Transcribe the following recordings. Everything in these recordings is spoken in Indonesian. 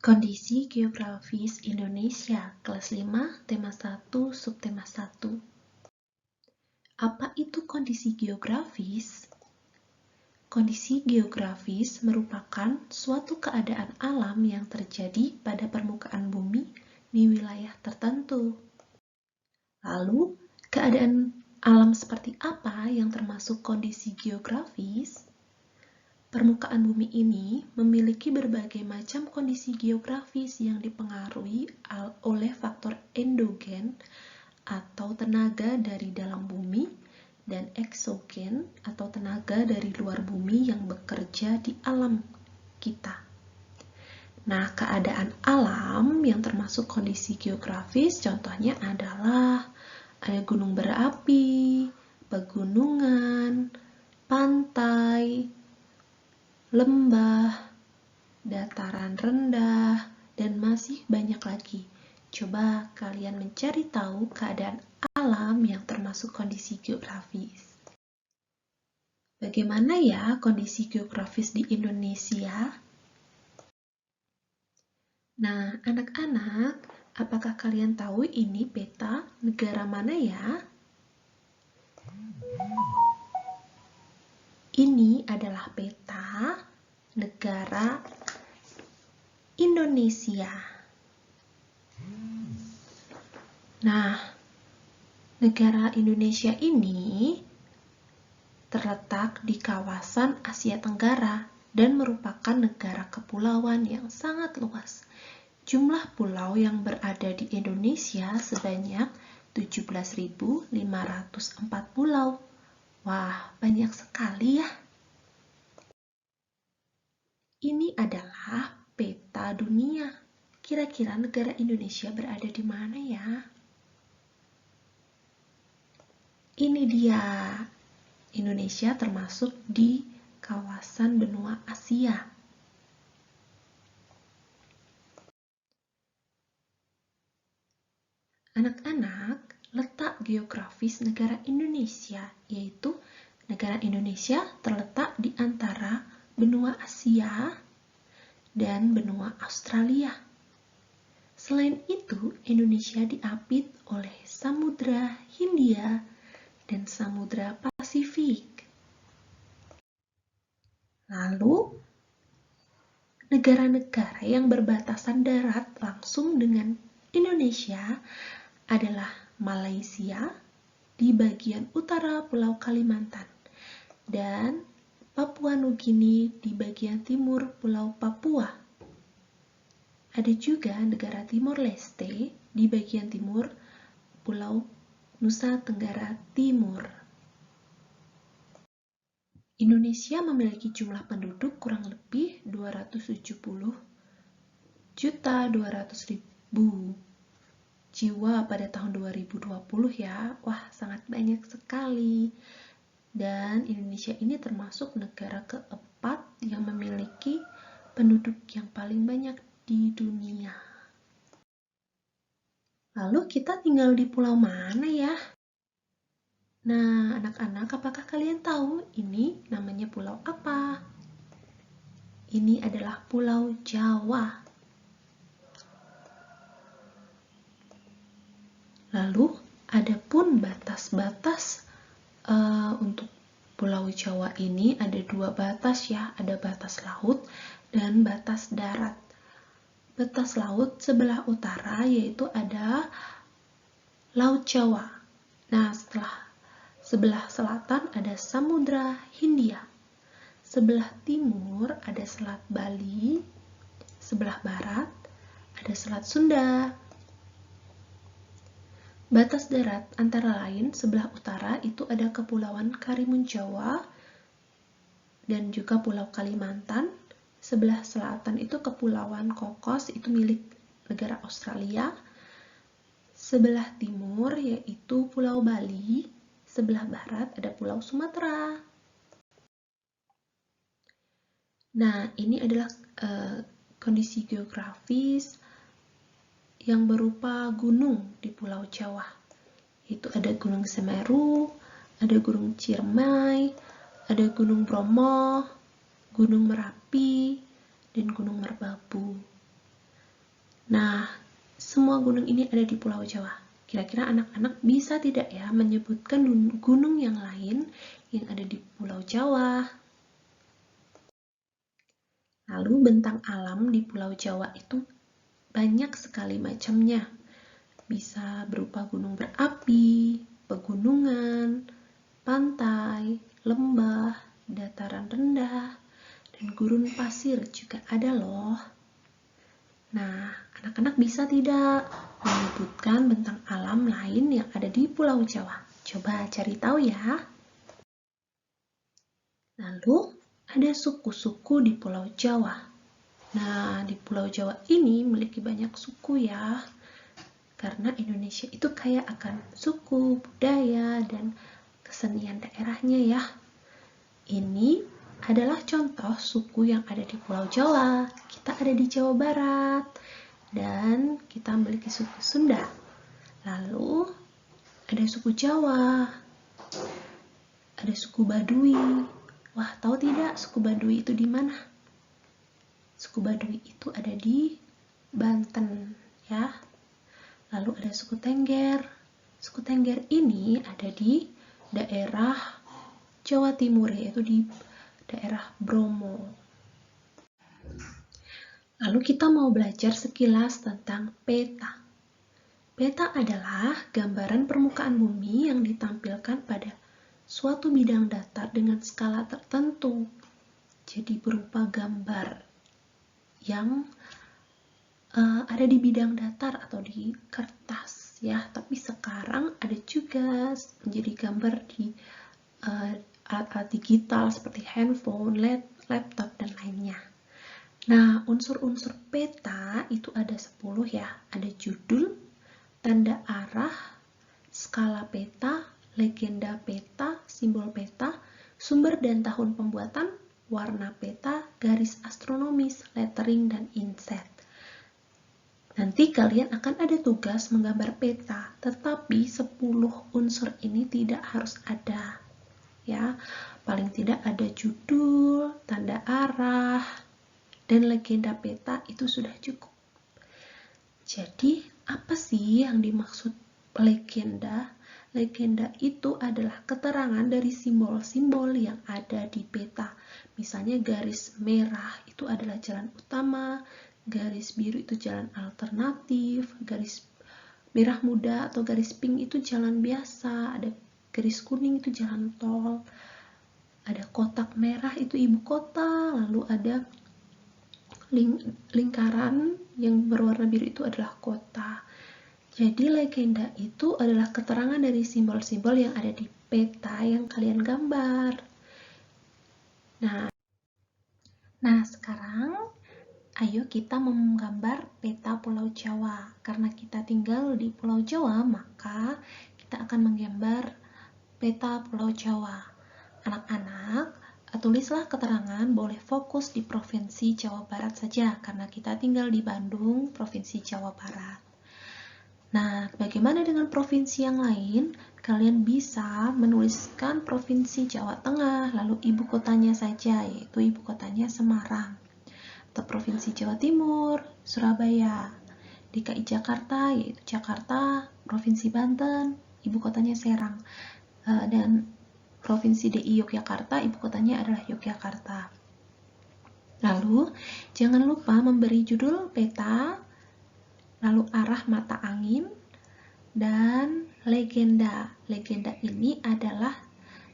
Kondisi geografis Indonesia, kelas 5, tema 1, subtema 1. Apa itu kondisi geografis? Kondisi geografis merupakan suatu keadaan alam yang terjadi pada permukaan bumi di wilayah tertentu. Lalu, keadaan alam seperti apa yang termasuk kondisi geografis? Permukaan bumi ini memiliki berbagai macam kondisi geografis yang dipengaruhi oleh faktor endogen atau tenaga dari dalam bumi dan eksogen atau tenaga dari luar bumi yang bekerja di alam kita. Nah, keadaan alam yang termasuk kondisi geografis contohnya adalah ada gunung berapi, pegunungan, pantai, lembah, dataran rendah, dan masih banyak lagi. Coba kalian mencari tahu keadaan alam yang termasuk kondisi geografis. Bagaimana ya kondisi geografis di Indonesia? Nah, anak-anak, apakah kalian tahu ini peta negara mana ya? Ini adalah peta negara Indonesia. Nah, negara Indonesia ini terletak di kawasan Asia Tenggara dan merupakan negara kepulauan yang sangat luas. Jumlah pulau yang berada di Indonesia sebanyak 17.504 pulau. Wah, banyak sekali ya. Ini adalah peta dunia. Kira-kira negara Indonesia berada di mana ya? Ini dia. Indonesia termasuk di kawasan benua Asia. Anak-anak, letak geografis negara Indonesia yaitu negara Indonesia terletak di antara benua Asia dan benua Australia. Selain itu, Indonesia diapit oleh Samudra Hindia dan Samudra Pasifik. Lalu, negara-negara yang berbatasan darat langsung dengan Indonesia adalah Malaysia di bagian utara Pulau Kalimantan dan Papua Nugini di bagian timur Pulau Papua. Ada juga negara Timor Leste di bagian timur Pulau Nusa Tenggara Timur. Indonesia memiliki jumlah penduduk kurang lebih 270.200.000 jiwa pada tahun 2020 ya. Wah, sangat banyak sekali. Dan Indonesia ini termasuk negara keempat yang memiliki penduduk yang paling banyak di dunia. Lalu kita tinggal di pulau mana ya? Nah, anak-anak, apakah kalian tahu ini namanya pulau apa? Ini adalah Pulau Jawa. Lalu, ada pun batas-batas untuk Pulau Jawa ini ada dua batas ya, ada batas laut dan batas darat. Batas laut sebelah utara yaitu ada Laut Jawa. Nah, sebelah selatan ada Samudra Hindia. Sebelah timur ada Selat Bali. Sebelah barat ada Selat Sunda. Batas darat antara lain sebelah utara itu ada Kepulauan Karimun Jawa dan juga Pulau Kalimantan. Sebelah selatan itu Kepulauan Kokos, itu milik negara Australia. Sebelah timur yaitu Pulau Bali. Sebelah barat ada Pulau Sumatera. Nah, ini adalah kondisi geografis yang berupa gunung di Pulau Jawa. Itu ada Gunung Semeru, ada Gunung Ciremai, ada Gunung Bromo, Gunung Merapi, dan Gunung Merbabu. Nah, semua gunung ini ada di Pulau Jawa. Kira-kira anak-anak bisa tidak ya menyebutkan gunung yang lain yang ada di Pulau Jawa? Lalu bentang alam di Pulau Jawa itu banyak sekali macamnya. Bisa berupa gunung berapi, pegunungan, pantai, lembah, dataran rendah, dan gurun pasir juga ada loh. Nah, anak-anak bisa tidak menyebutkan bentang alam lain yang ada di Pulau Jawa? Coba cari tahu ya. Lalu, ada suku-suku di Pulau Jawa. Nah, di Pulau Jawa ini memiliki banyak suku ya. Karena Indonesia itu kaya akan suku, budaya, dan kesenian daerahnya ya. Ini adalah contoh suku yang ada di Pulau Jawa. Kita ada di Jawa Barat. Dan kita memiliki suku Sunda. Lalu ada suku Jawa, ada suku Baduy. Wah, tahu tidak suku Baduy itu di mana? Suku Baduy itu ada di Banten, ya. Lalu ada suku Tengger. Suku Tengger ini ada di daerah Jawa Timur, yaitu di daerah Bromo. Lalu kita mau belajar sekilas tentang peta. Peta adalah gambaran permukaan bumi yang ditampilkan pada suatu bidang datar dengan skala tertentu. Jadi berupa gambar yang ada di bidang datar atau di kertas ya. Tapi sekarang ada juga menjadi gambar di alat-alat digital seperti handphone, laptop, dan lainnya. Nah, unsur-unsur peta itu ada 10 ya. Ada judul, tanda arah, skala peta, legenda peta, simbol peta, sumber dan tahun pembuatan, warna peta, garis astronomis, lettering, dan inset. Nanti kalian akan ada tugas menggambar peta, tetapi 10 unsur ini tidak harus ada. Ya, paling tidak ada judul, tanda arah, dan legenda peta itu sudah cukup. Jadi, apa sih yang dimaksud legenda? Legenda itu adalah keterangan dari simbol-simbol yang ada di peta. Misalnya garis merah itu adalah jalan utama, garis biru itu jalan alternatif, garis merah muda atau garis pink itu jalan biasa, ada garis kuning itu jalan tol, ada kotak merah itu ibu kota, lalu ada lingkaran yang berwarna biru itu adalah kota. Jadi legenda itu adalah keterangan dari simbol-simbol yang ada di peta yang kalian gambar. Nah sekarang ayo kita menggambar peta Pulau Jawa. Karena kita tinggal di Pulau Jawa, maka kita akan menggambar peta Pulau Jawa. Anak-anak, tulislah keterangan boleh fokus di Provinsi Jawa Barat saja, karena kita tinggal di Bandung, Provinsi Jawa Barat. Nah, bagaimana dengan provinsi yang lain? Kalian bisa menuliskan Provinsi Jawa Tengah, lalu ibu kotanya saja, yaitu ibu kotanya Semarang. Atau Provinsi Jawa Timur, Surabaya. DKI Jakarta, yaitu Jakarta. Provinsi Banten, ibu kotanya Serang. Dan Provinsi DI Yogyakarta, ibu kotanya adalah Yogyakarta. Lalu, jangan lupa memberi judul peta, lalu arah mata angin, dan legenda. Legenda ini adalah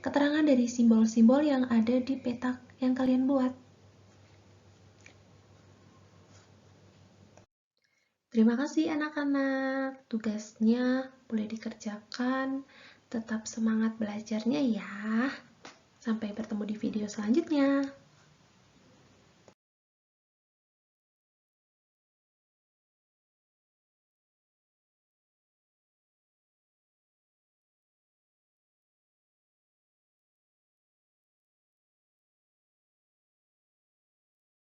keterangan dari simbol-simbol yang ada di peta yang kalian buat. Terima kasih anak-anak, tugasnya boleh dikerjakan. Tetap semangat belajarnya ya. Sampai bertemu di video selanjutnya.